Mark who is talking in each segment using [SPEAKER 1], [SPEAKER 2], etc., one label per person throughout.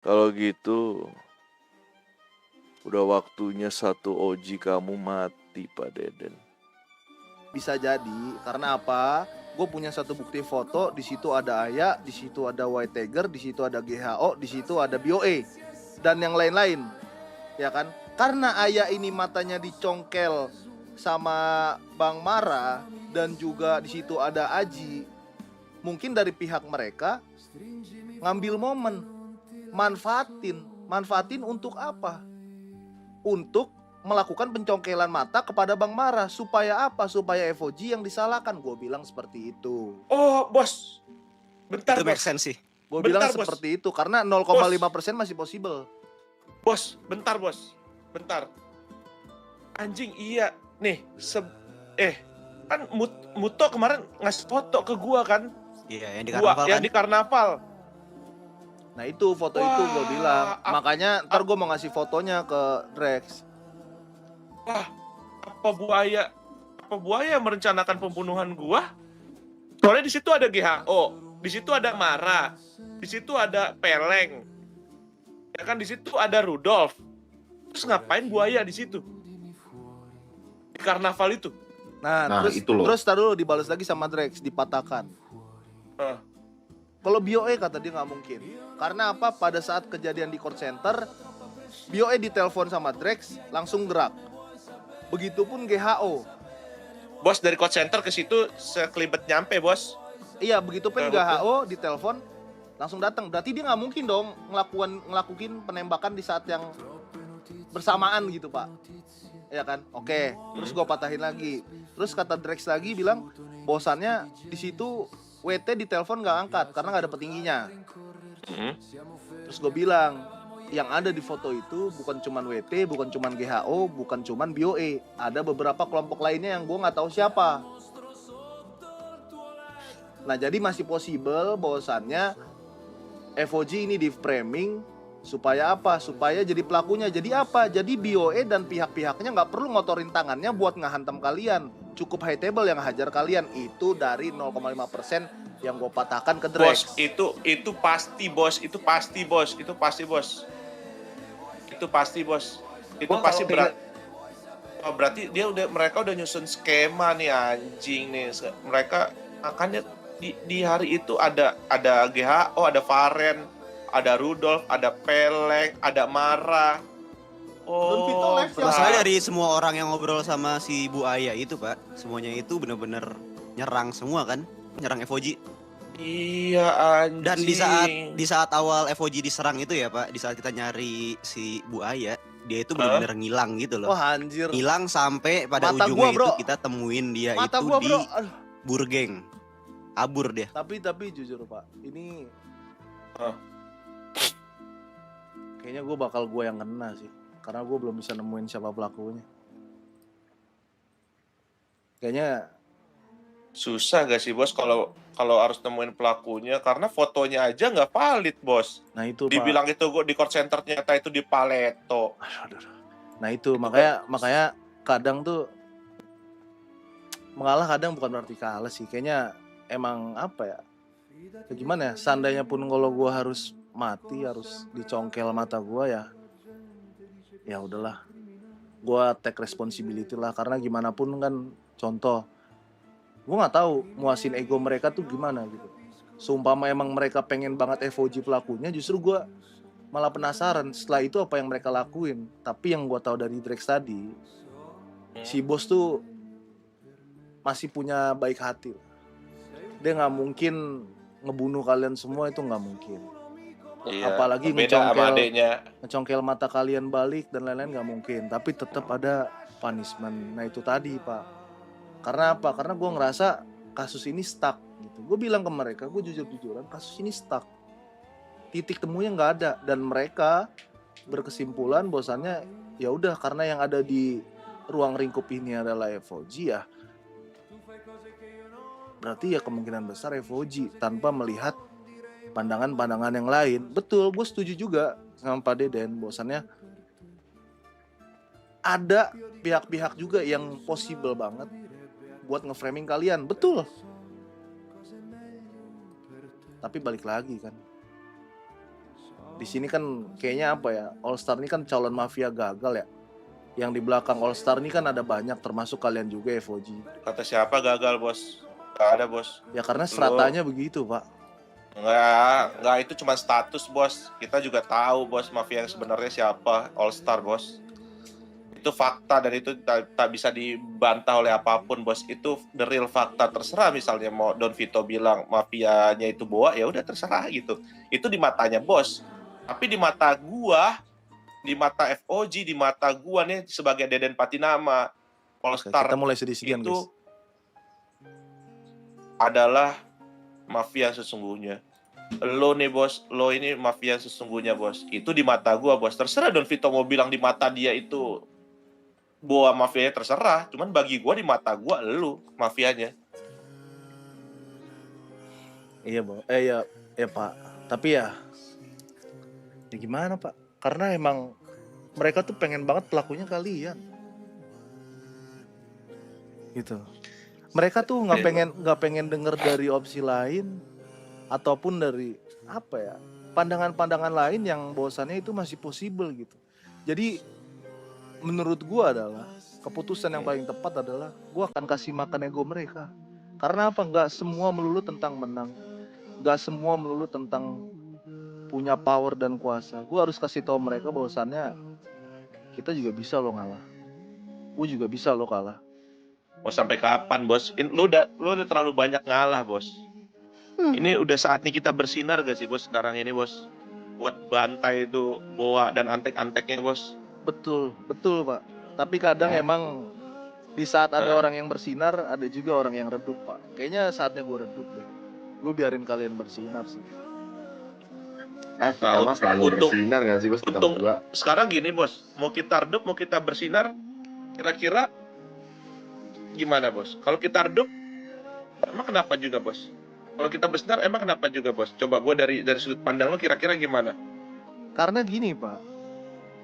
[SPEAKER 1] Kalau gitu, udah waktunya satu Oji kamu mati, Pak Deden.
[SPEAKER 2] Bisa jadi, karena apa? Gue punya satu bukti foto, di situ ada Aya, di situ ada White Tiger, di situ ada GHO, di situ ada BOE dan yang lain-lain. Ya kan? Karena Aya ini matanya dicongkel sama Bang Mara dan juga di situ ada Aji. Mungkin dari pihak mereka ngambil momen, manfaatin untuk apa? Untuk melakukan pencongkelan mata kepada Bang Mara. Supaya apa? Supaya FOG yang disalahkan. Gue bilang seperti itu.
[SPEAKER 3] Oh, bos. Bentar,
[SPEAKER 4] Itu make
[SPEAKER 3] bos.
[SPEAKER 4] sense sih.
[SPEAKER 2] Gue bilang
[SPEAKER 3] Bentar, bos.
[SPEAKER 2] seperti itu karena 0,5% masih possible.
[SPEAKER 3] Bos, bentar, bos. Bentar. Anjing, iya. Nih, kan Muto kemarin ngasih foto ke gua kan?
[SPEAKER 4] Iya, yang di
[SPEAKER 3] Gua
[SPEAKER 4] karnaval
[SPEAKER 3] yang
[SPEAKER 4] kan.
[SPEAKER 3] di karnaval.
[SPEAKER 2] Nah itu foto
[SPEAKER 3] Wah,
[SPEAKER 2] itu gue bilang. Makanya ntar gue mau ngasih fotonya ke Drex.
[SPEAKER 3] Wah, apa buaya merencanakan pembunuhan gua? Soalnya di situ ada GHO, di situ ada Mara, di situ ada Peleng. Ya kan, di situ ada Rudolf. Terus ngapain buaya di situ? Di karnaval itu.
[SPEAKER 2] Nah
[SPEAKER 5] itu loh.
[SPEAKER 2] terus taruh dibalas lagi sama Drex, dipatahkan. Kalau BOE kata dia nggak mungkin. Karena apa? Pada saat kejadian di court center, BOE ditelepon sama Drex langsung gerak. Begitupun GHO.
[SPEAKER 3] Bos, dari court center ke situ sekelibet nyampe, bos.
[SPEAKER 2] Iya, begitupun GHO ditelepon langsung datang. Berarti dia nggak mungkin dong ngelakuin penembakan di saat yang bersamaan gitu, Pak. Ya kan? Oke. Terus gue patahin lagi. Terus kata Drex lagi bilang bosannya di situ WT ditelepon nggak angkat karena nggak ada petingginya. Terus gue bilang yang ada di foto itu bukan cuman WT, bukan cuman GHO, bukan cuman BOE. Ada beberapa kelompok lainnya yang gue nggak tahu siapa. Nah jadi masih possible bahwasannya FOG ini di framing supaya apa? Supaya jadi pelakunya. Jadi apa? Jadi BOE dan pihak-pihaknya nggak perlu ngotorin tangannya buat ngehantam kalian. Cukup high table yang hajar kalian. Itu dari 0,5% yang gue patahkan ke Drex.
[SPEAKER 3] Bos, itu pasti, bos. Itu pasti, bos. Itu pasti, bos. Itu pasti, bos. Itu pasti berat. Oh, berarti mereka udah nyusun skema nih, anjing nih. Mereka makanya di hari itu ada GHO, ada Varen, ada Rudolf, ada Peleng, ada Mara.
[SPEAKER 2] Oh,
[SPEAKER 4] masalah dari semua orang yang ngobrol sama si Bu Aya itu, Pak, semuanya itu bener-bener nyerang semua kan, nyerang FOG.
[SPEAKER 3] Iya, anjing.
[SPEAKER 4] Dan di saat awal FOG diserang itu ya, Pak, di saat kita nyari si Bu Aya, dia itu bener-bener ngilang gitu loh.
[SPEAKER 2] Wah, anjir.
[SPEAKER 4] Hilang sampai pada
[SPEAKER 2] Mata
[SPEAKER 4] ujungnya
[SPEAKER 2] gua,
[SPEAKER 4] itu kita temuin dia
[SPEAKER 2] mata
[SPEAKER 4] itu
[SPEAKER 2] gua,
[SPEAKER 4] di Burgeng. Kabur dia.
[SPEAKER 2] Tapi jujur, Pak, ini kayaknya gue bakal yang kena sih. Karena gue belum bisa nemuin siapa pelakunya. Kayaknya
[SPEAKER 3] susah gak sih, bos, kalau harus nemuin pelakunya, karena fotonya aja nggak valid, bos.
[SPEAKER 2] Nah itu,
[SPEAKER 3] dibilang
[SPEAKER 2] Pak.
[SPEAKER 3] Itu di court center ternyata itu di Paleto.
[SPEAKER 2] Nah itu makanya kadang tuh mengalah kadang bukan berarti kalah sih. Kayaknya emang apa ya? Gimana ya? Seandainya pun kalau gue harus mati, harus dicongkel mata gue ya udahlah. Gue take responsibility lah, karena gimana pun kan contoh. Gue nggak tahu muasin ego mereka tuh gimana gitu. Seumpama emang mereka pengen banget FOG pelakunya, justru gue malah penasaran setelah itu apa yang mereka lakuin. Tapi yang gue tahu dari Drex tadi, si bos tuh masih punya baik hati. Dia nggak mungkin ngebunuh kalian semua, itu nggak mungkin.
[SPEAKER 3] Iya,
[SPEAKER 2] apalagi ngecongkel mata kalian balik dan lain-lain nggak mungkin. Tapi tetap ada punishment. Nah itu tadi, Pak. Karena apa? Karena gue ngerasa kasus ini stuck gitu. Gue bilang ke mereka, gue jujur-jujuran, kasus ini stuck. Titik temunya nggak ada, dan mereka berkesimpulan bahwasannya ya udah, karena yang ada di ruang lingkup ini adalah FOG ya. Berarti ya kemungkinan besar FOG tanpa melihat pandangan-pandangan yang lain. Betul, gue setuju juga sama Pak Deden bahwasannya ada pihak-pihak juga yang possible banget buat ngeframing kalian. Betul. Tapi balik lagi kan, di sini kan kayaknya apa ya, All Star ini kan calon mafia gagal ya. Yang di belakang All Star ini kan ada banyak, termasuk kalian juga FOG.
[SPEAKER 3] Kata siapa gagal, Bos? Gak ada, Bos.
[SPEAKER 2] Ya karena stratanya begitu, Pak.
[SPEAKER 3] Enggak, itu cuma status, Bos. Kita juga tahu, Bos, mafia yang sebenarnya siapa, All Star, Bos. Itu fakta dan itu tak bisa dibantah oleh apapun, Bos. Itu the real fakta. Terserah misalnya mau Don Vito bilang mafianya itu Boa, ya udah terserah gitu. Itu di matanya Bos. Tapi di mata gua, di mata FOG, di mata gua nih sebagai Deden Patinama, All Star
[SPEAKER 2] Kita mulai sedih-sedihan,
[SPEAKER 3] itu
[SPEAKER 2] guys.
[SPEAKER 3] adalah mafia sesungguhnya. Lo nih, Bos, lo ini mafia sesungguhnya, Bos. Itu di mata gua, Bos. Terserah Don Vito mau bilang di mata dia itu Boa mafianya, terserah. Cuman bagi gua, di mata gua lu mafianya.
[SPEAKER 2] Iya, Bang. Ya Pak. Tapi ya gimana, Pak? Karena emang mereka tuh pengen banget pelakunya kalian. Gitu. Mereka tuh nggak pengen denger dari opsi lain ataupun dari apa ya, pandangan-pandangan lain yang bahwasannya itu masih possible gitu. Jadi menurut gua adalah keputusan yang paling tepat adalah gua akan kasih makan ego mereka. Karena apa? Nggak semua melulu tentang menang, nggak semua melulu tentang punya power dan kuasa. Gua harus kasih tahu mereka bahwasannya kita juga bisa lo ngalah, gua juga bisa lo kalah.
[SPEAKER 3] Mau sampai kapan, Bos? Lu udah terlalu banyak ngalah, Bos. Ini udah saatnya kita bersinar gak sih, Bos, sekarang ini, Bos? Buat bantai itu Boa dan antek-anteknya, Bos.
[SPEAKER 2] Betul Pak. Tapi kadang emang di saat ada orang yang bersinar, ada juga orang yang redup, Pak. Kayaknya saatnya gue redup deh. Gue biarin kalian bersinar sih.
[SPEAKER 5] Emang selalu bersinar gak sih, Bos?
[SPEAKER 3] Untung sekarang gini, Bos. Mau kita redup, mau kita bersinar, kira-kira gimana, Bos? Kalau kita redup, emang kenapa juga, Bos? Kalau kita bersinar, emang kenapa juga, Bos? Coba gue dari sudut pandang lo, kira-kira gimana?
[SPEAKER 2] Karena gini, Pak.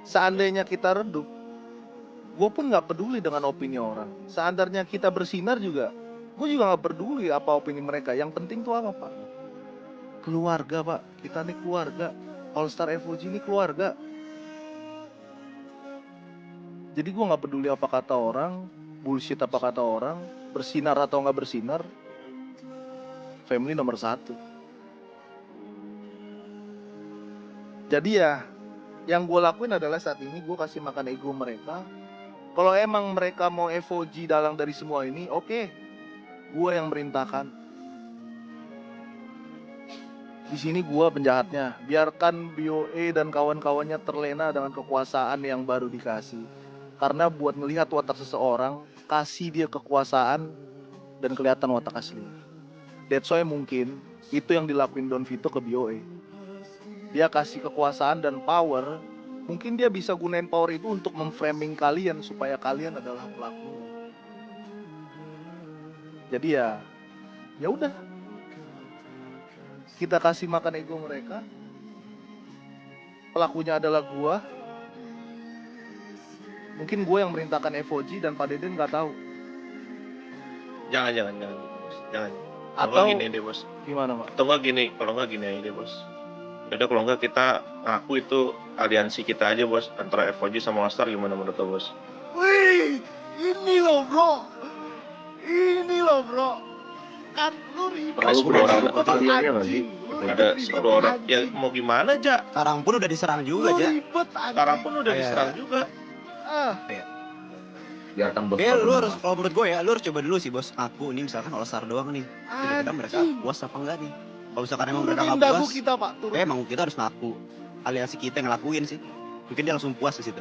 [SPEAKER 2] Seandainya kita redup, gue pun nggak peduli dengan opini orang. Seandainya kita bersinar juga, gue juga nggak peduli apa opini mereka. Yang penting tuh apa, Pak? Keluarga, Pak. Kita nih keluarga. All Star FOG ini keluarga. Jadi gue nggak peduli apa kata orang, bullshit apa kata orang, bersinar atau nggak bersinar, family nomor 1. Jadi ya, yang gue lakuin adalah saat ini gue kasih makan ego mereka. Kalau emang mereka mau FOG dalang dari semua ini, oke, gue yang merintahkan. Di sini gue penjahatnya. Biarkan BOE dan kawan-kawannya terlena dengan kekuasaan yang baru dikasih. Karena buat ngelihat watak seseorang, kasih dia kekuasaan dan kelihatan watak asli. That's why mungkin itu yang dilakuin Don Vito ke BOE. Dia kasih kekuasaan dan power. Mungkin dia bisa gunain power itu untuk memframing kalian supaya kalian adalah pelaku. Jadi ya udah. Kita kasih makan ego mereka. Pelakunya adalah gua. Mungkin gua yang merintahkan FOG dan Pak Deden nggak tahu.
[SPEAKER 3] Jangan, Bos. Jangan.
[SPEAKER 2] Atau
[SPEAKER 3] gini deh, Bos.
[SPEAKER 2] Gimana, Pak?
[SPEAKER 3] Atau nggak gini, kalau nggak gini aja deh, Bos. Udah, kalau nggak kita ngaku itu aliansi kita aja, Bos, antara FOG sama All Star. Gimana menurut lo, Bos?
[SPEAKER 2] Wih, ini loh bro. Kan lu ribet.
[SPEAKER 3] Ada 10 orang
[SPEAKER 5] kaliannya nggak sih?
[SPEAKER 3] Ada 10 orang. Ya mau gimana, Ja?
[SPEAKER 4] Sekarang pun udah diserang juga, Ja.
[SPEAKER 2] Ribet anjing.
[SPEAKER 3] Sekarang pun udah
[SPEAKER 4] Iya.
[SPEAKER 3] diserang juga.
[SPEAKER 5] Biarkan Bos.
[SPEAKER 4] Oke, lu harus, kalau menurut gue ya, lu harus coba dulu sih, Bos. Aku ini misalkan All Star doang nih. Kira-kira mereka puas apa enggak nih? Kalau misalkan emang mereka
[SPEAKER 2] Turunin
[SPEAKER 4] nggak
[SPEAKER 2] dagu
[SPEAKER 4] puas,
[SPEAKER 2] kita, Pak. Turun.
[SPEAKER 4] emang kita harus ngaku. Aliansi kita yang ngelakuin sih. Mungkin dia langsung puas di situ.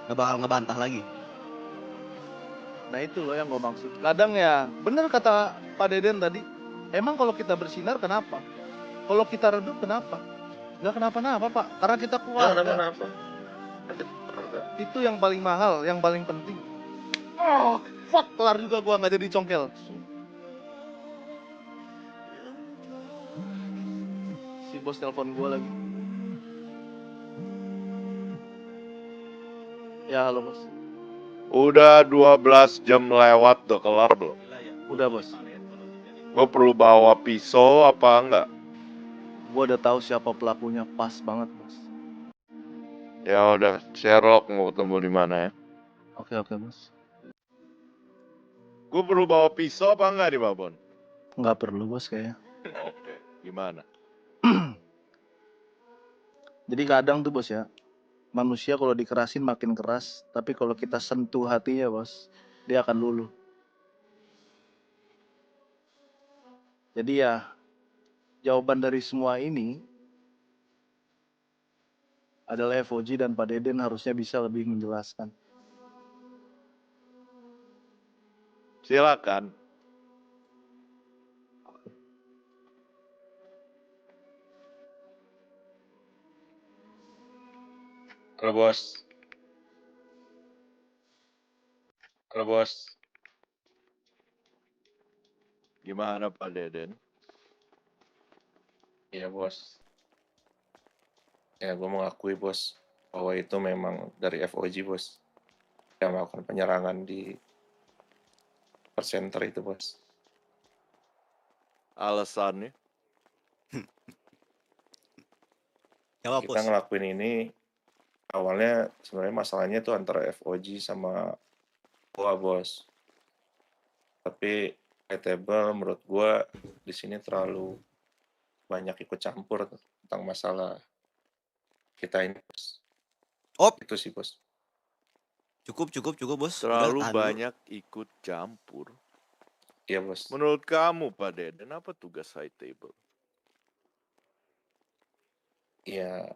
[SPEAKER 4] Nggak bakal ngebantah lagi.
[SPEAKER 2] Nah itu loh yang gue maksud. Kadang ya, bener kata Pak Deden tadi. Emang kalau kita bersinar kenapa? Kalau kita redup kenapa? Nggak kenapa-napa, Pak. Karena kita
[SPEAKER 3] Jangan
[SPEAKER 2] keluarga.
[SPEAKER 3] kenapa-napa.
[SPEAKER 2] Itu yang paling mahal, yang paling penting. Oh, fuck. Kelar juga gue nggak jadi congkel. Si bos telepon gue lagi. Ya, halo bos.
[SPEAKER 1] Udah 12 jam lewat, udah kelar belum?
[SPEAKER 2] Udah bos.
[SPEAKER 1] Gue perlu bawa pisau apa enggak?
[SPEAKER 2] Gua udah tahu siapa pelakunya, pas banget, Bos.
[SPEAKER 1] Ya udah, Sherlock mau ketemu di mana ya?
[SPEAKER 2] Oke, Bos.
[SPEAKER 1] Gue perlu bawa pisau apa enggak nih, Babon?
[SPEAKER 2] Nggak perlu, Bos, kayaknya.
[SPEAKER 1] Oke, gimana?
[SPEAKER 2] Jadi kadang tuh, Bos ya, manusia kalau dikerasin makin keras, tapi kalau kita sentuh hatinya, Bos, dia akan luluh. Jadi ya, jawaban dari semua ini adalah FOG dan Pak Deden harusnya bisa lebih menjelaskan.
[SPEAKER 1] Silakan.
[SPEAKER 3] Halo bos. Halo bos.
[SPEAKER 1] Gimana Pak Deden?
[SPEAKER 3] Iya bos. Ya gue mengakui bos bahwa itu memang dari FOG bos. Yang melakukan penyerangan di center itu bos.
[SPEAKER 1] Alasannya?
[SPEAKER 4] Jawab,
[SPEAKER 3] Kita
[SPEAKER 4] Bos.
[SPEAKER 3] ngelakuin ini awalnya sebenarnya masalahnya itu antara FOG sama gua bos. Tapi table menurut gua di sini terlalu banyak ikut campur tentang masalah kita ini bos.
[SPEAKER 4] Op,
[SPEAKER 3] Itu sih bos.
[SPEAKER 4] cukup, Bos.
[SPEAKER 1] Terlalu
[SPEAKER 4] Udah, tahan dulu.
[SPEAKER 1] banyak ikut campur.
[SPEAKER 3] Iya bos.
[SPEAKER 1] Menurut kamu Pak Deden, apa tugas high table?
[SPEAKER 3] Iya.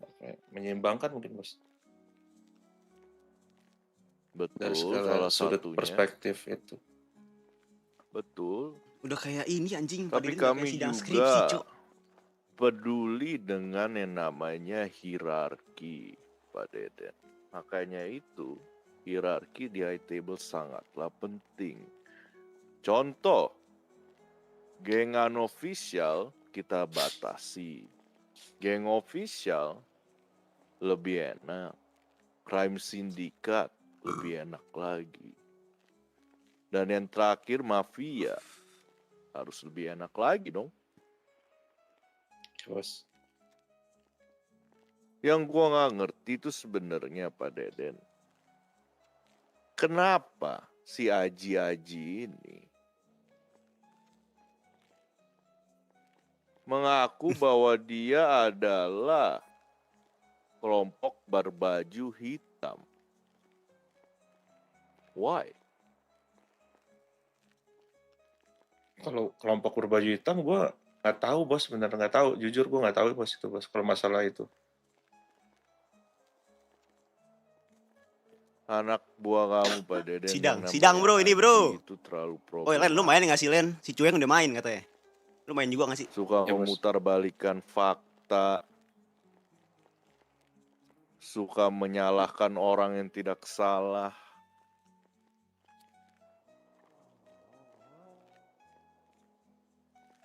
[SPEAKER 3] Oke, menyeimbangkan mungkin bos. Dari
[SPEAKER 1] Betul,
[SPEAKER 3] segala
[SPEAKER 1] salah
[SPEAKER 3] sudut
[SPEAKER 1] satunya.
[SPEAKER 3] perspektif itu.
[SPEAKER 1] Betul.
[SPEAKER 4] Udah kayak ini anjing,
[SPEAKER 1] Tapi
[SPEAKER 4] Deden udah
[SPEAKER 1] kami
[SPEAKER 4] kayak sidang
[SPEAKER 1] juga
[SPEAKER 4] skripsi, Cuk.
[SPEAKER 1] peduli dengan yang namanya hierarki, Pak Deden. Makanya itu, hierarki di high table sangatlah penting. Contoh, geng unofficial kita batasi. Geng official lebih enak. Crime syndicate lebih enak lagi. Dan yang terakhir mafia harus lebih enak lagi dong.
[SPEAKER 3] Bos.
[SPEAKER 1] Yang gua nggak ngerti itu sebenarnya Pak Deden. Kenapa si Aji ini mengaku bahwa dia adalah kelompok berbaju hitam? Why?
[SPEAKER 3] Kalau kelompok berbaju hitam gue nggak tahu bos, bener nggak tahu. Jujur gue nggak tahu bos itu bos. Kalau masalah itu.
[SPEAKER 1] Anak buah kamu Pak Deden.
[SPEAKER 4] Sidang bro, ini bro.
[SPEAKER 1] Itu terlalu
[SPEAKER 4] Oh Len, lu main nggak sih Len? Si Cueng udah main katanya. Lu main juga nggak sih?
[SPEAKER 1] Suka
[SPEAKER 3] Ya, bos.
[SPEAKER 1] memutarbalikkan fakta. Suka menyalahkan orang yang tidak salah.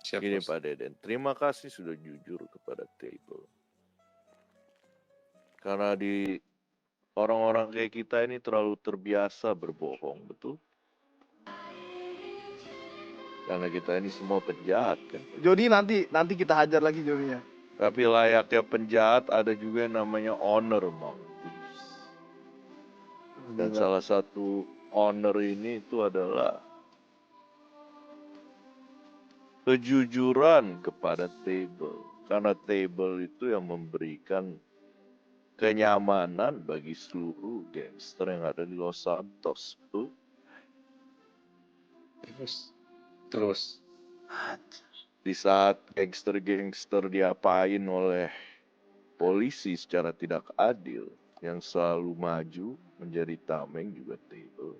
[SPEAKER 3] Siap,
[SPEAKER 1] Gini
[SPEAKER 3] bos.
[SPEAKER 1] Pak Deden, terima kasih sudah jujur kepada table. Karena di orang-orang kayak kita ini terlalu terbiasa berbohong, betul? Karena kita ini semua penjahat kan.
[SPEAKER 2] Joni nanti kita hajar lagi Joninya.
[SPEAKER 1] Tapi layaknya penjahat ada juga yang namanya honor, Bang. Dan salah satu honor ini itu adalah kejujuran kepada table. Karena table itu yang memberikan kenyamanan bagi seluruh gangster yang ada di Los Santos, betul?
[SPEAKER 3] Terus.
[SPEAKER 1] Di saat gangster-gangster diapain oleh polisi secara tidak adil, yang selalu maju menjadi tameng juga table.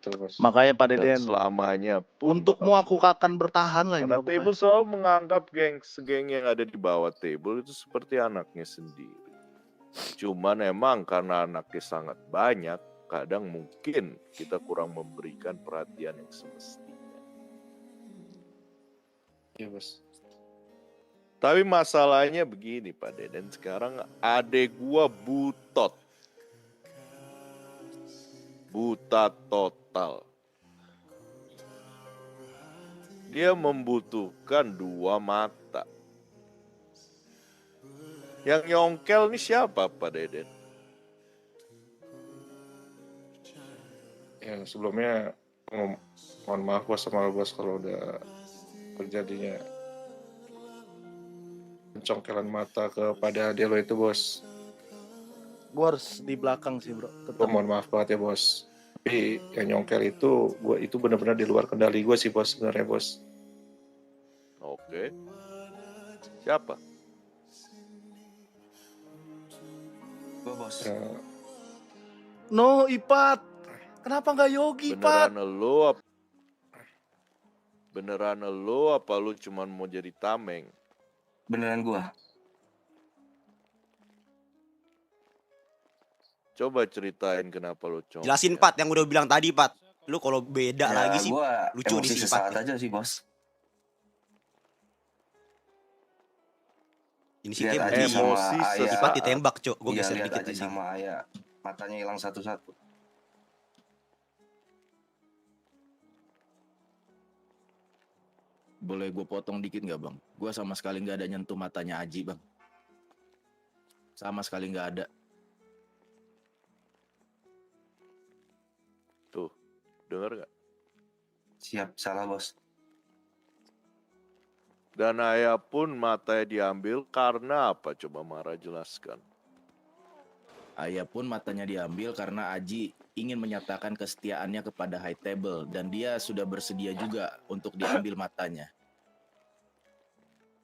[SPEAKER 3] Terus.
[SPEAKER 2] Makanya Pak
[SPEAKER 1] Dan
[SPEAKER 2] Deden,
[SPEAKER 1] selamanya pun
[SPEAKER 2] untukmu aku akan bertahan lah ini.
[SPEAKER 1] karena table selalu menganggap geng yang ada di bawah table itu seperti anaknya sendiri. Cuman emang karena anaknya sangat banyak, kadang mungkin kita kurang memberikan perhatian yang semestinya.
[SPEAKER 3] Iya bos.
[SPEAKER 1] Tapi masalahnya begini Pak Deden, sekarang adek gua butot. Buta total. Dia membutuhkan 2 mata. Yang nyongkel nih siapa, Pak Deden?
[SPEAKER 3] Ya sebelumnya mohon maaf bos sama bos kalau udah terjadinya pencongkelan mata kepada Delo itu bos.
[SPEAKER 2] Gue harus di belakang sih bro.
[SPEAKER 3] Gue
[SPEAKER 2] Tetap.
[SPEAKER 3] mohon maaf banget ya bos. Tapi yang nyongkel itu gue itu benar-benar di luar kendali gue sih bos sebenarnya bos.
[SPEAKER 1] Oke. Siapa?
[SPEAKER 6] Gue bos.
[SPEAKER 3] Ya,
[SPEAKER 2] No Ipat. Kenapa nggak Yogi Ipat?
[SPEAKER 1] Beneran lo apa lu cuman mau jadi tameng?
[SPEAKER 6] Beneran gue.
[SPEAKER 1] Coba ceritain kenapa lo congkel.
[SPEAKER 4] Jelasin Pat yang udah bilang tadi Pat. Lu kalau beda lagi sih
[SPEAKER 6] gue
[SPEAKER 4] lucu
[SPEAKER 6] emosi
[SPEAKER 4] di
[SPEAKER 6] sesaat
[SPEAKER 4] sifat.
[SPEAKER 6] aja sih bos.
[SPEAKER 4] Ini sih
[SPEAKER 6] Lihat
[SPEAKER 4] kayak
[SPEAKER 6] aja
[SPEAKER 4] begini.
[SPEAKER 6] sama
[SPEAKER 1] Emosi
[SPEAKER 6] ayah.
[SPEAKER 4] Sifat ditembak cok. Gue
[SPEAKER 6] Iya,
[SPEAKER 4] geser
[SPEAKER 6] lihat
[SPEAKER 4] dikit
[SPEAKER 6] aja
[SPEAKER 4] aja.
[SPEAKER 6] sama ayah. Matanya hilang satu-satu.
[SPEAKER 7] Boleh gue potong dikit nggak bang? Gue sama sekali nggak ada nyentuh matanya Aji bang. Sama sekali nggak ada.
[SPEAKER 1] Tuh, denger gak?
[SPEAKER 6] Siap, salah bos.
[SPEAKER 1] Dan ayah pun matanya diambil karena apa? Coba Mara jelaskan.
[SPEAKER 7] Ayah pun matanya diambil karena Aji ingin menyatakan kesetiaannya kepada High Table dan dia sudah bersedia juga untuk diambil matanya.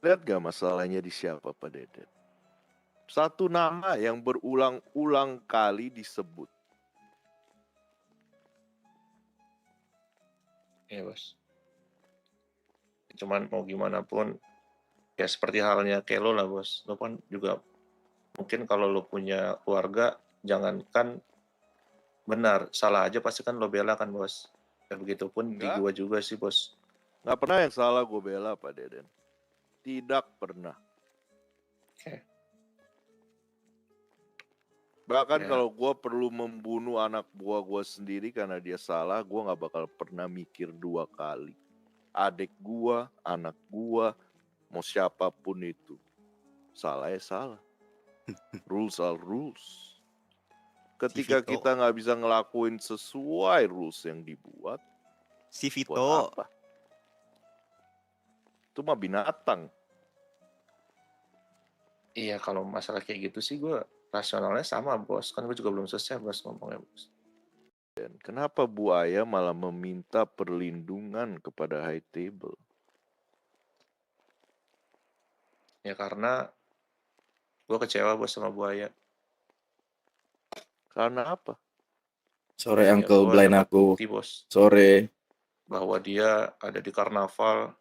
[SPEAKER 1] Lihat gak masalahnya di siapa, Pak Deden? Satu nama yang berulang-ulang kali disebut.
[SPEAKER 3] ya bos. Cuman mau gimana pun ya seperti halnya kayak lo lah bos. Lo kan juga mungkin kalau lo punya keluarga jangankan benar salah aja pasti kan lo bela kan bos. Dan begitupun di
[SPEAKER 1] Enggak.
[SPEAKER 3] gua juga sih bos.
[SPEAKER 1] Gak pernah yang salah gue bela, Pak Deden. Tidak pernah.
[SPEAKER 3] Oke.
[SPEAKER 1] Bahkan
[SPEAKER 3] Ya.
[SPEAKER 1] kalau gue perlu membunuh anak buah gue sendiri karena dia salah, gue gak bakal pernah mikir 2 kali. Adik gue, anak gue, mau siapapun itu. Salah ya salah. Rules are rules. Ketika
[SPEAKER 4] Vito.
[SPEAKER 1] kita gak bisa ngelakuin sesuai rules yang dibuat,
[SPEAKER 4] Si
[SPEAKER 1] buat
[SPEAKER 4] Vito.
[SPEAKER 1] apa? Itu mah binatang.
[SPEAKER 3] Iya kalau masalah kayak gitu sih gue rasionalnya sama bos. Kan gue juga belum selesai bos ngomongnya bos.
[SPEAKER 1] Dan kenapa buaya malah meminta perlindungan kepada High Table?
[SPEAKER 3] Ya karena gue kecewa bos sama buaya.
[SPEAKER 1] Karena apa?
[SPEAKER 7] Sore
[SPEAKER 3] Ya,
[SPEAKER 7] Uncle
[SPEAKER 3] gua
[SPEAKER 7] Blind
[SPEAKER 3] dapat
[SPEAKER 7] aku.
[SPEAKER 3] bukti bos
[SPEAKER 7] Sore.
[SPEAKER 3] bahwa dia ada di karnaval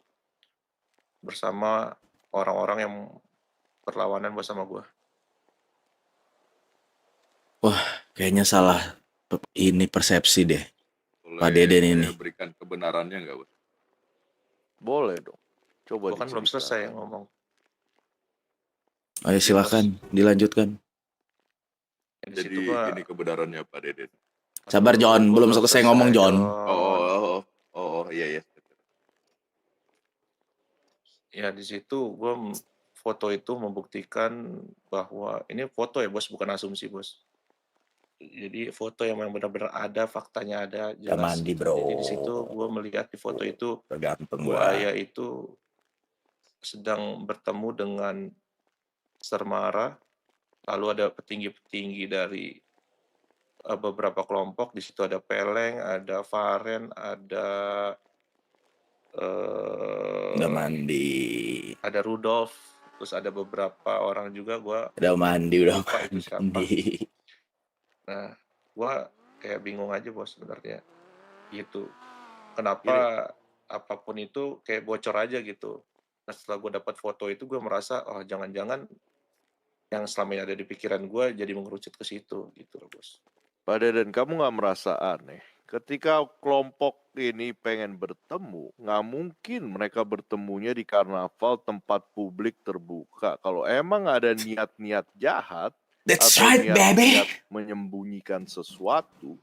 [SPEAKER 3] bersama orang-orang yang berlawanan bos sama gue.
[SPEAKER 7] Kayaknya salah ini persepsi deh. Pak Deden ini.
[SPEAKER 5] Berikan kebenarannya nggak, Bos?
[SPEAKER 1] Boleh dong. Coba
[SPEAKER 3] Gue kan belum
[SPEAKER 1] diceritakan.
[SPEAKER 3] selesai ngomong.
[SPEAKER 7] Ayo silakan dilanjutkan.
[SPEAKER 3] Di
[SPEAKER 5] Jadi
[SPEAKER 3] situ gua
[SPEAKER 5] ini kebenarannya Pak Deden.
[SPEAKER 7] Sabar John,
[SPEAKER 3] Gua
[SPEAKER 7] belum selesai ngomong John.
[SPEAKER 5] Iya.
[SPEAKER 3] Ya di situ gue foto itu membuktikan bahwa ini foto ya bos, bukan asumsi bos. Jadi foto yang memang benar-benar ada, faktanya ada,
[SPEAKER 7] Udah
[SPEAKER 3] jelas.
[SPEAKER 7] mandi,
[SPEAKER 3] gitu.
[SPEAKER 7] bro.
[SPEAKER 3] Jadi di situ gue melihat di foto itu
[SPEAKER 7] Tergantung
[SPEAKER 3] buaya itu sedang bertemu dengan Sermara, lalu ada petinggi-petinggi dari beberapa kelompok. Di situ ada Peleng, ada Varen, ada
[SPEAKER 7] Udah mandi.
[SPEAKER 3] ada Rudolf, terus ada beberapa orang juga gue
[SPEAKER 7] Udah mandi, udah
[SPEAKER 3] lupa itu siapa.
[SPEAKER 7] mandi.
[SPEAKER 3] Nah, gue kayak bingung aja bos sebenarnya gitu. Kenapa apapun itu kayak bocor aja gitu. Nah setelah gue dapat foto itu gue merasa oh jangan-jangan yang selama ini ada di pikiran gue jadi mengerucut ke situ gitu loh bos.
[SPEAKER 1] Pak Deden, kamu nggak merasa aneh? Ketika kelompok ini pengen bertemu, nggak mungkin mereka bertemunya di karnaval tempat publik terbuka. Kalau emang ada niat-niat jahat,
[SPEAKER 7] That's
[SPEAKER 1] atau
[SPEAKER 7] right, baby.
[SPEAKER 1] niat-niat menyembunyikan sesuatu,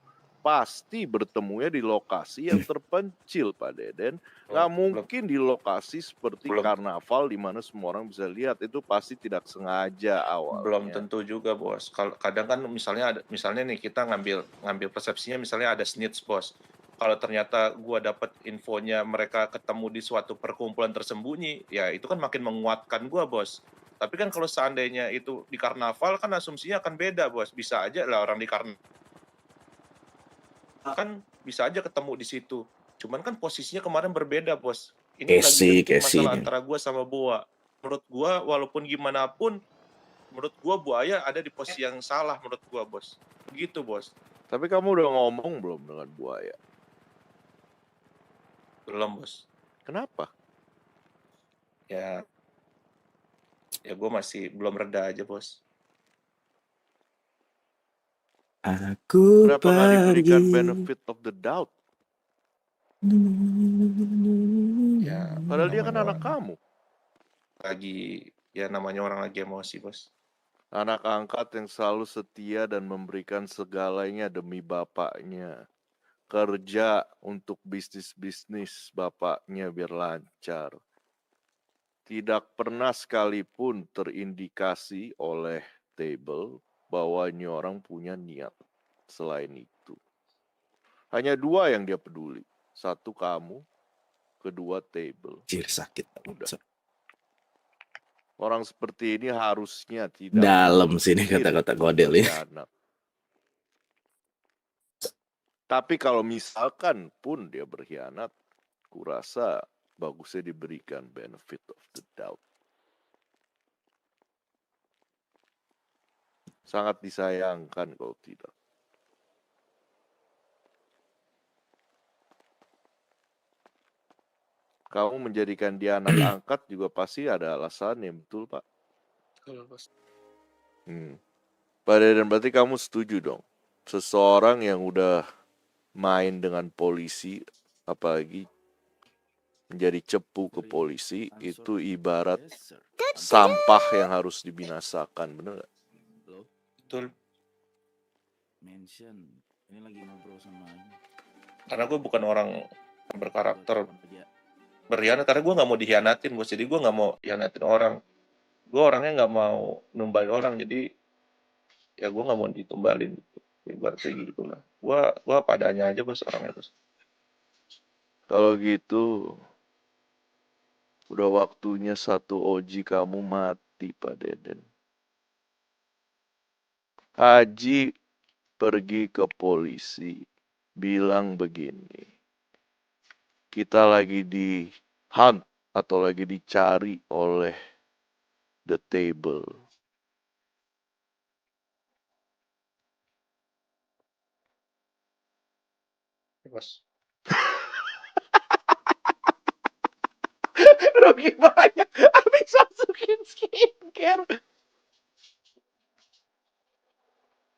[SPEAKER 1] pasti bertemunya di lokasi yang terpencil, Pak Deden. Nggak
[SPEAKER 3] Belum,
[SPEAKER 1] mungkin di lokasi seperti
[SPEAKER 3] belum,
[SPEAKER 1] karnaval di mana semua orang bisa lihat. Itu pasti tidak sengaja
[SPEAKER 3] belum
[SPEAKER 1] awalnya.
[SPEAKER 3] tentu juga, Bos. Kalau kadang kan misalnya nih kita ngambil persepsinya misalnya ada snitch, Bos. Kalau ternyata gua dapat infonya mereka ketemu di suatu perkumpulan tersembunyi, ya itu kan makin menguatkan gua, Bos. Tapi kan kalau seandainya itu di karnaval kan asumsinya akan beda, Bos. Bisa aja lah orang di karnaval kan bisa aja ketemu di situ. Cuman kan posisinya kemarin berbeda, Bos. Ini lagi genting masalah antara gua sama Boa. Menurut gua walaupun gimana pun menurut gua Buaya ada di posisi yang salah menurut gua, Bos. Begitu, Bos.
[SPEAKER 1] Tapi kamu udah ngomong belum dengan Buaya?
[SPEAKER 3] Belum, Bos.
[SPEAKER 1] Kenapa?
[SPEAKER 3] Ya gua masih belum reda aja, Bos.
[SPEAKER 7] Aku
[SPEAKER 1] Kenapa nggak diberikan
[SPEAKER 7] pergi.
[SPEAKER 1] benefit of the doubt?
[SPEAKER 3] Ya
[SPEAKER 1] Padahal dia kan
[SPEAKER 3] namanya
[SPEAKER 1] anak
[SPEAKER 3] orang
[SPEAKER 1] kamu.
[SPEAKER 3] namanya orang lagi emosi, Bos.
[SPEAKER 1] Anak angkat yang selalu setia dan memberikan segalanya demi bapaknya. Kerja untuk bisnis-bisnis bapaknya biar lancar. Tidak pernah sekalipun terindikasi oleh Table bahwa ini orang punya niat selain itu. Hanya dua yang dia peduli. Satu kamu, kedua Table.
[SPEAKER 7] Anjir, sakit.
[SPEAKER 1] Udah. Orang seperti ini harusnya tidak
[SPEAKER 7] Dalam sini
[SPEAKER 1] berpikir
[SPEAKER 7] kata-kata
[SPEAKER 1] untuk
[SPEAKER 7] Godel ya.
[SPEAKER 1] berkhianat. Tapi kalau misalkan pun dia berkhianat, kurasa bagusnya diberikan benefit of the doubt. Sangat disayangkan kalau tidak. Kamu menjadikan dia anak angkat juga pasti ada alasannya, betul Pak?
[SPEAKER 3] Betul, Bos.
[SPEAKER 1] Pak Deden, berarti kamu setuju dong? Seseorang yang udah main dengan polisi, apalagi menjadi cepu ke polisi, itu ibarat sampah yang harus dibinasakan, bener gak?
[SPEAKER 3] Betul.
[SPEAKER 7] Mention. Ini lagi ngobrol sama ini.
[SPEAKER 3] Karena gue bukan orang yang berkarakter berkhianat, karena gue nggak mau dihianatin, Bos. Jadi gue nggak mau hianatin orang. Gue orangnya nggak mau numbalin orang, jadi ya gue nggak mau ditumbalin. Ibaratnya gitu lah. Gue padanya aja, Bos, orangnya, Bos.
[SPEAKER 1] Kalau gitu, udah waktunya satu Oji kamu mati, Pak Deden. Haji pergi ke polisi, bilang begini, kita lagi di hunt atau lagi dicari oleh The Table.
[SPEAKER 3] Bos.
[SPEAKER 1] Rugi banyak, habis masukin skincare.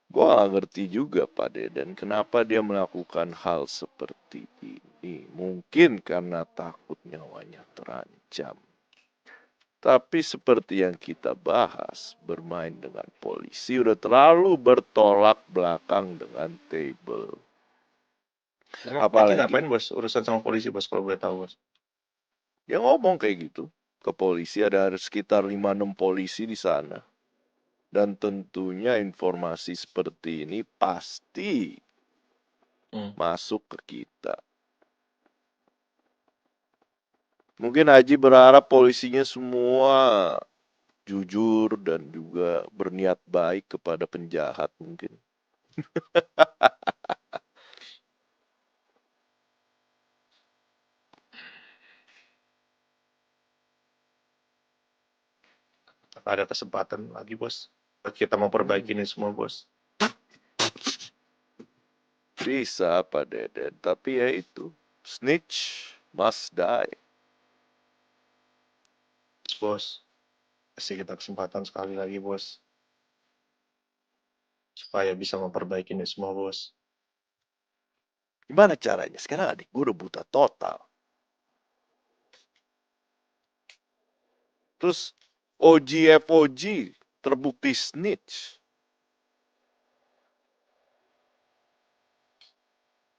[SPEAKER 1] Gue gak ngerti juga Pak Deden, kenapa dia melakukan hal seperti ini. Mungkin karena takut nyawanya terancam. Tapi seperti yang kita bahas, bermain dengan polisi udah terlalu bertolak belakang dengan Table.
[SPEAKER 3] Emang
[SPEAKER 1] Apalagi
[SPEAKER 3] ngapain, Bos? Urusan sama polisi, Bos, kalau boleh tahu, Bos.
[SPEAKER 1] dia ngomong kayak gitu ke polisi, ada sekitar 5-6 polisi di sana. Dan tentunya informasi seperti ini pasti masuk ke kita. Mungkin Haji berharap polisinya semua jujur dan juga berniat baik kepada penjahat mungkin.
[SPEAKER 3] Ada kesempatan lagi, Bos. Buat kita memperbaiki ini semua, Bos.
[SPEAKER 1] Bisa Pak Deden, tapi ya itu, snitch must die.
[SPEAKER 3] Bos. Kasih kita kesempatan sekali lagi, Bos. Supaya bisa memperbaiki ini semua, Bos.
[SPEAKER 1] Gimana caranya? Sekarang adik gue udah buta total. Terus OG terbukti snitch.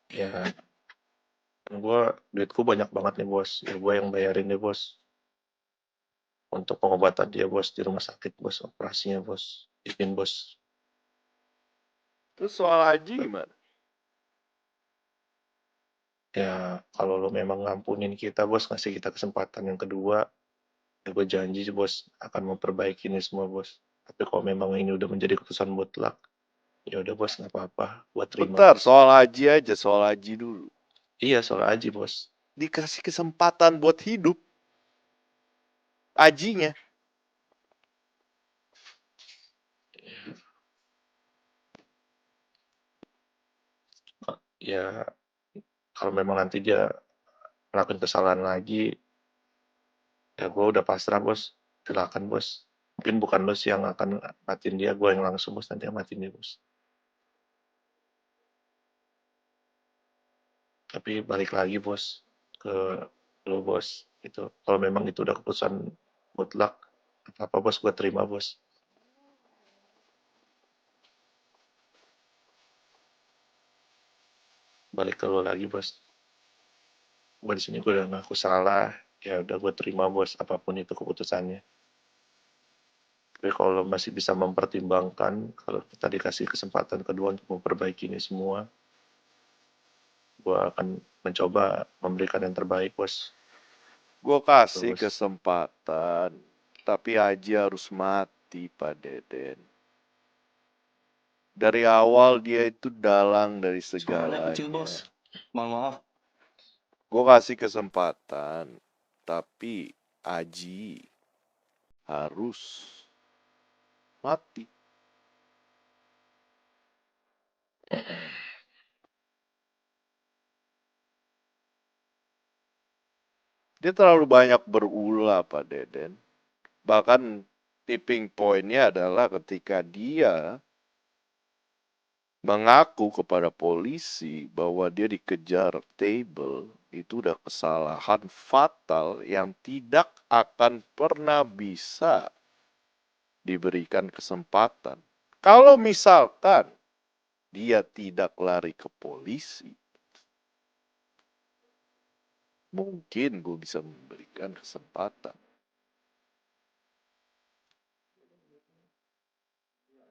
[SPEAKER 2] Ya, duitku banyak banget nih bos. Ya gue yang bayarin deh bos. Untuk pengobatan dia bos di rumah sakit bos, operasinya bos. Izin bos.
[SPEAKER 1] Terus soal Aji gimana?
[SPEAKER 2] Ya kalau lo memang ngampunin kita bos, ngasih kita kesempatan yang kedua, ya gue janji sih bos akan memperbaiki ini semua bos. Tapi kalau memang ini udah menjadi keputusan mutlak, ya udah bos nggak apa-apa, gue terima
[SPEAKER 1] Bentar,
[SPEAKER 2] bos.
[SPEAKER 1] soal Aji aja, soal Aji dulu.
[SPEAKER 2] Iya soal Aji bos.
[SPEAKER 1] Dikasih kesempatan buat hidup. Ajinya.
[SPEAKER 2] Ya kalau memang nanti dia melakukan kesalahan lagi, ya gue udah pasrah bos. Silakan bos. Mungkin bukan bos yang akan matiin dia, gue yang langsung bos nanti yang matiin dia bos. Tapi balik lagi bos ke lo bos. Itu kalau memang itu udah keputusan mutlak, apa bos gue terima bos. Balik ke lo lagi bos. Gue di sini gue udah ngaku salah, ya udah gue terima bos apapun itu keputusannya. Tapi kalau masih bisa mempertimbangkan, kalau kita dikasih kesempatan kedua untuk memperbaiki ini semua, gue akan mencoba memberikan yang terbaik bos.
[SPEAKER 1] Gue kasih
[SPEAKER 2] Bos.
[SPEAKER 1] kesempatan. Tapi Aji harus mati, Pak Deden. Dari awal dia itu dalang dari
[SPEAKER 6] Suaranya kecil,
[SPEAKER 1] segalanya.
[SPEAKER 6] bos. Mohon maaf.
[SPEAKER 1] Gue kasih kesempatan. Tapi Aji harus mati. Dia terlalu banyak berulah, Pak Deden. Bahkan tipping pointnya adalah ketika dia mengaku kepada polisi bahwa dia dikejar table, itu udah kesalahan fatal yang tidak akan pernah bisa diberikan kesempatan. Kalau misalkan dia tidak lari ke polisi, mungkin gue bisa memberikan kesempatan.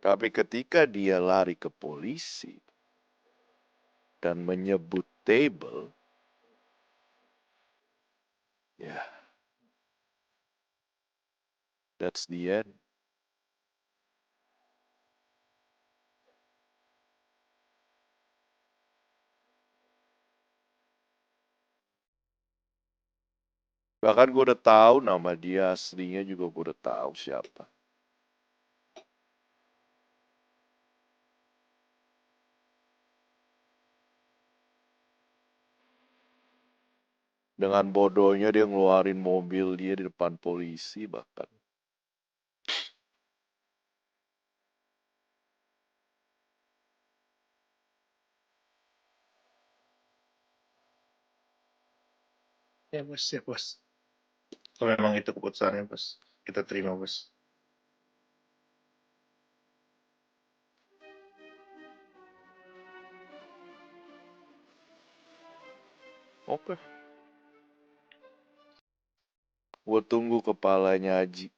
[SPEAKER 1] Tapi ketika dia lari ke polisi dan menyebut table, ya, that's the end. Bahkan gue udah tahu nama dia aslinya juga gue udah tahu siapa. Dengan bodohnya dia ngeluarin mobil dia di depan polisi bahkan.
[SPEAKER 2] Ya bos, ya bos. Kalau memang itu keputusannya bos, kita terima bos.
[SPEAKER 1] Oke. Gue tunggu kepalanya Haji.